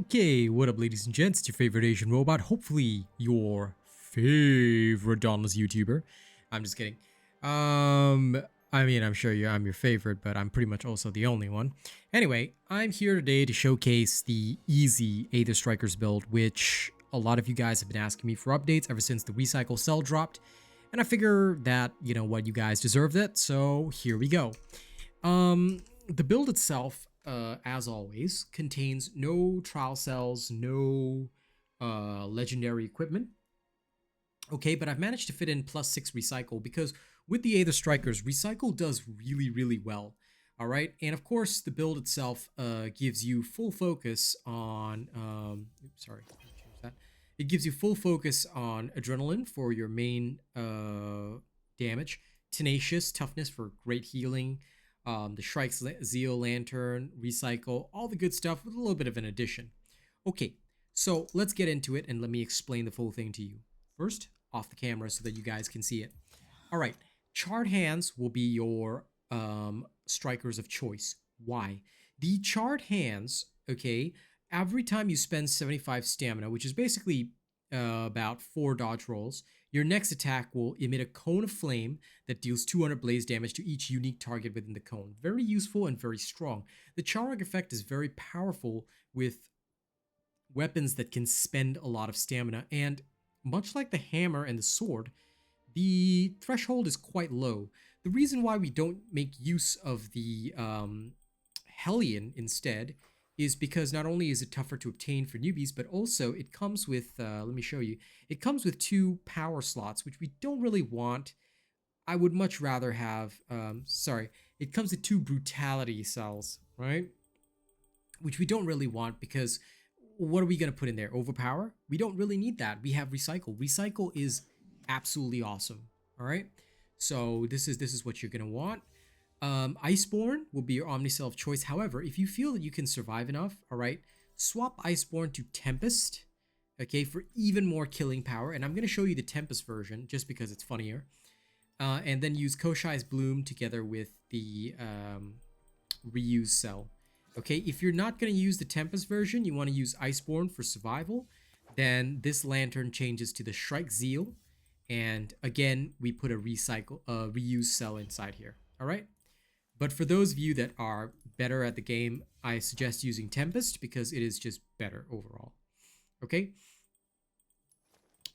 Okay, what up ladies and gents, it's your favorite Asian robot, hopefully your favorite Dauntless YouTuber. I'm just kidding. I mean, I'm sure I'm your favorite, but I'm pretty much also the only one. Anyway, I'm here today to showcase the easy Aether Strikers build, which a lot of you guys have been asking me for updates ever since the recycle cell dropped. And I figure that, you know what, you guys deserved it, so here we go. The build itself, as always, contains no trial cells, no legendary equipment. Okay, but I've managed to fit in +6 recycle because with the Aether Strikers, recycle does really, really well. All right, and of course, the build itself gives you full focus on. Oops, sorry, change that. It gives you full focus on adrenaline for your main damage, tenacious toughness for great healing, the Shrike's Zeal Lantern, recycle, all the good stuff with a little bit of an addition. Okay, so let's get into it and let me explain the full thing to you. First, off the camera so that you guys can see it. All right, charred hands will be your strikers of choice. Why? The charred hands, okay, every time you spend 75 stamina, which is basically about 4 dodge rolls, your next attack will emit a cone of flame that deals 200 blaze damage to each unique target within the cone. Very useful and very strong. The Charog effect is very powerful with weapons that can spend a lot of stamina, and much like the hammer and the sword, the threshold is quite low. The reason why we don't make use of the Hellion instead is because not only is it tougher to obtain for newbies, but also it comes with, let me show you, it comes with 2 power slots, which we don't really want. I would much rather have, it comes with 2 brutality cells, right? Which we don't really want because what are we going to put in there? Overpower? We don't really need that. We have recycle. Recycle is absolutely awesome. All right. So this is what you're going to want. Iceborne will be your Omnicell of choice. However, if you feel that you can survive enough, all right, swap Iceborne to Tempest, okay, for even more killing power. And I'm going to show you the Tempest version just because it's funnier. And then use Koshai's Bloom together with the reuse cell. Okay, if you're not going to use the Tempest version, you want to use Iceborne for survival, then this lantern changes to the Shrike Zeal. And again, we put a reuse cell inside here. All right. But for those of you that are better at the game, I suggest using Tempest because it is just better overall. Okay.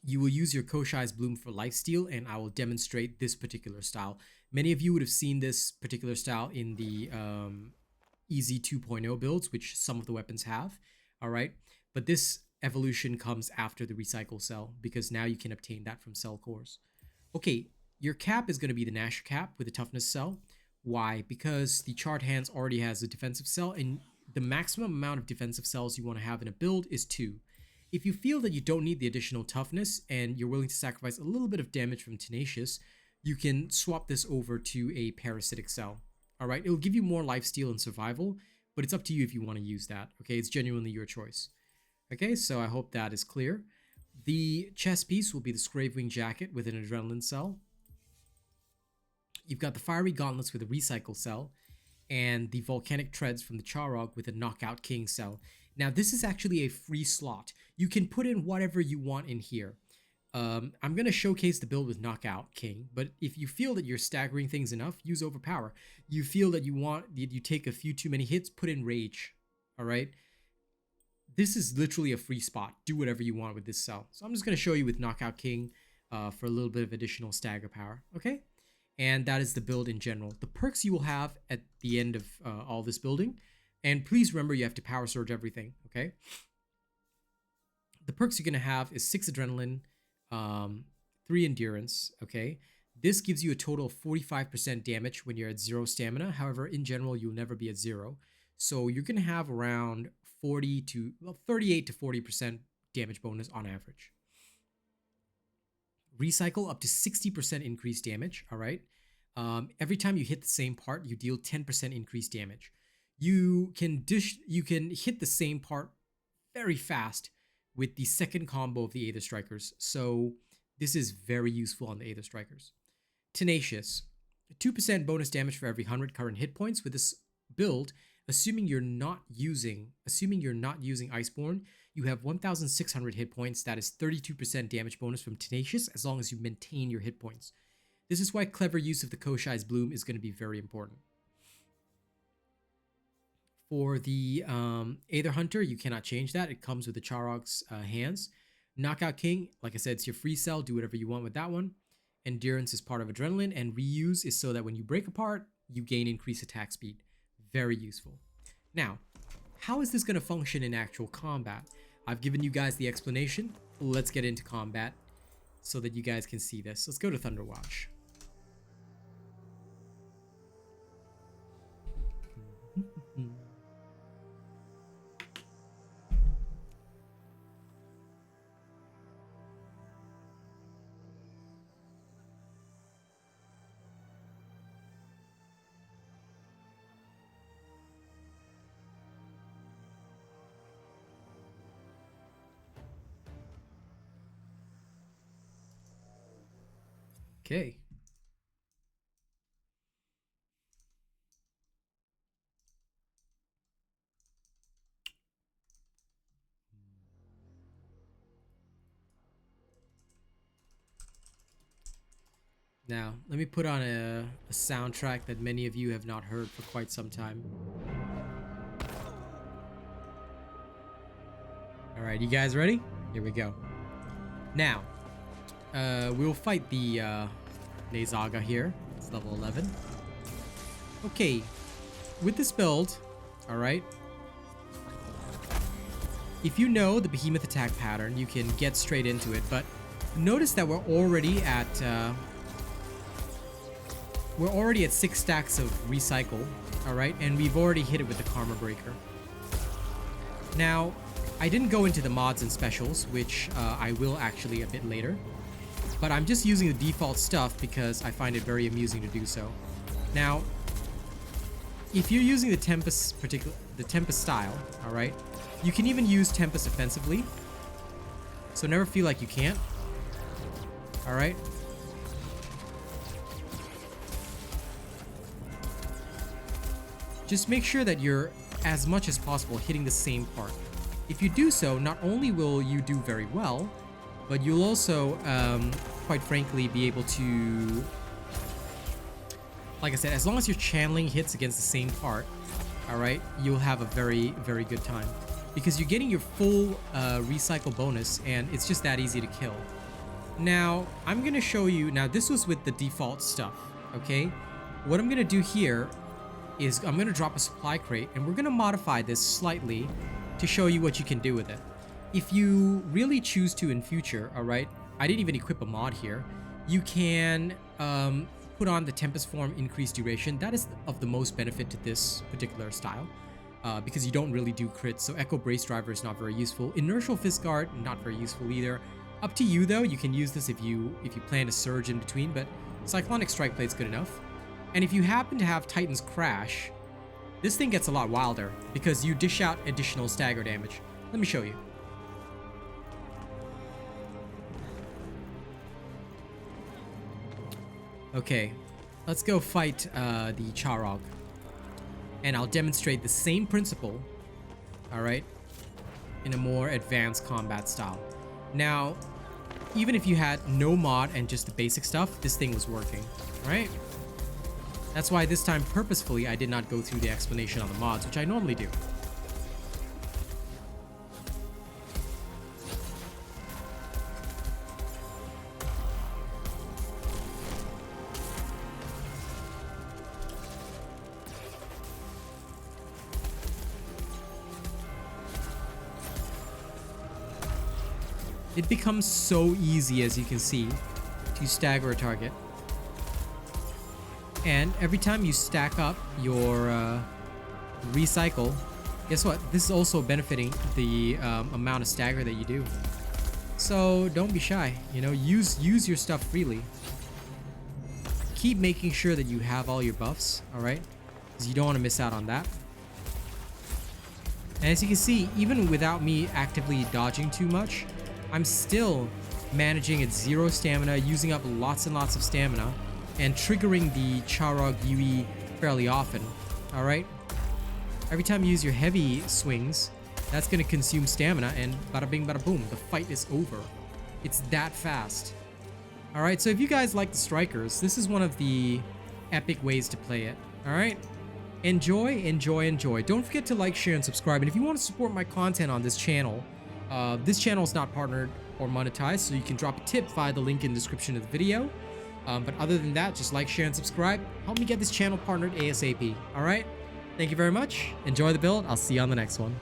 You will use your Koshai's Bloom for lifesteal, and I will demonstrate this particular style. Many of you would have seen this particular style in the Easy 2.0 builds, which some of the weapons have. All right. But this evolution comes after the recycle cell because now you can obtain that from cell cores. Okay, your cap is going to be the Nasher cap with a toughness cell. Why? Because the charred hands already has a defensive cell, and the maximum amount of defensive cells you want to have in a build is 2. If you feel that you don't need the additional toughness and you're willing to sacrifice a little bit of damage from tenacious, you can swap this over to a parasitic cell. All right, it'll give you more lifesteal and survival, but it's up to you if you want to use that. Okay, it's genuinely your choice. Okay, so I hope that is clear. The chest piece will be the Scravewing jacket with an adrenaline cell. You've got the Fiery Gauntlets with a recycle cell, and the Volcanic Treads from the Charog with a Knockout King cell. Now, this is actually a free slot. You can put in whatever you want in here. I'm going to showcase the build with Knockout King, but if you feel that you're staggering things enough, use Overpower. You feel that you take a few too many hits, put in Rage. All right? This is literally a free spot. Do whatever you want with this cell. So I'm just going to show you with Knockout King for a little bit of additional stagger power. Okay? And that is the build in general. The perks you will have at the end of all this building. And please remember you have to power surge everything, okay? The perks you're going to have is 6 adrenaline, 3 endurance, okay? This gives you a total of 45% damage when you're at 0 stamina. However, in general, you'll never be at 0. So you're going to have around 38 to 40% damage bonus on average. Recycle up to 60% increased damage, all right? Every time you hit the same part, you deal 10% increased damage. You can hit the same part very fast with the second combo of the Aether Strikers. So this is very useful on the Aether Strikers. Tenacious. 2% bonus damage for every 100 current hit points. With this build, Assuming you're not using Iceborne, you have 1,600 hit points. That is 32% damage bonus from Tenacious as long as you maintain your hit points. This is why clever use of the Koshai's Bloom is going to be very important. For the Aether Hunter, you cannot change that. It comes with the Charog's hands. Knockout King, like I said, it's your free cell. Do whatever you want with that one. Endurance is part of Adrenaline, and Reuse is so that when you break apart, you gain increased attack speed. Very useful. Now, how is this going to function in actual combat? I've given you guys the explanation. Let's get into combat so that you guys can see this. Let's go to Thunderwatch. Okay. Now, let me put on a soundtrack that many of you have not heard for quite some time. Alright, you guys ready? Here we go. Now, we'll fight the Nezaga here. It's level 11. Okay, with this build, alright, if you know the Behemoth attack pattern, you can get straight into it, but notice that we're already at 6 stacks of recycle, alright, and we've already hit it with the Karma Breaker. Now, I didn't go into the mods and specials, which I will actually a bit later, but I'm just using the default stuff because I find it very amusing to do so. Now, if you're using the Tempest style, alright, you can even use Tempest offensively, so never feel like you can't, alright? Just make sure that you're, as much as possible, hitting the same part. If you do so, not only will you do very well, but you'll also, quite frankly, be able to... Like I said, as long as you're channeling hits against the same part, alright, you'll have a very, very good time. Because you're getting your full recycle bonus, and it's just that easy to kill. Now, I'm going to show you... Now, this was with the default stuff, okay? What I'm going to do here is I'm going to drop a supply crate, and we're going to modify this slightly to show you what you can do with it. If you really choose to in future, alright, I didn't even equip a mod here, you can put on the Tempest form increased duration. That is of the most benefit to this particular style, because you don't really do crits, so Echo Brace Driver is not very useful. Inertial Fist Guard, not very useful either. Up to you though, you can use this if you plan to surge in between, but Cyclonic Strike Plate's good enough. And if you happen to have Titan's Crash, this thing gets a lot wilder because you dish out additional stagger damage. Let me show you. Okay, let's go fight the Charog. And I'll demonstrate the same principle, alright, in a more advanced combat style. Now, even if you had no mod and just the basic stuff, this thing was working, right? That's why this time, purposefully, I did not go through the explanation on the mods, which I normally do. It becomes so easy, as you can see, to stagger a target. And every time you stack up your recycle, guess what? This is also benefiting the amount of stagger that you do. So don't be shy, you know, use your stuff freely. Keep making sure that you have all your buffs, alright? Because you don't want to miss out on that. And as you can see, even without me actively dodging too much, I'm still managing at 0 stamina, using up lots and lots of stamina, and triggering the Charog UE fairly often, alright? Every time you use your heavy swings, that's going to consume stamina, and bada bing, bada boom, the fight is over. It's that fast. All right, so if you guys like the strikers, this is one of the epic ways to play it. All right, enjoy, enjoy, enjoy. Don't forget to like, share, and subscribe. And if you want to support my content on this channel is not partnered or monetized, so you can drop a tip via the link in the description of the video. But other than that, just like, share, and subscribe. Help me get this channel partnered ASAP. All right, thank you very much. Enjoy the build. I'll see you on the next one.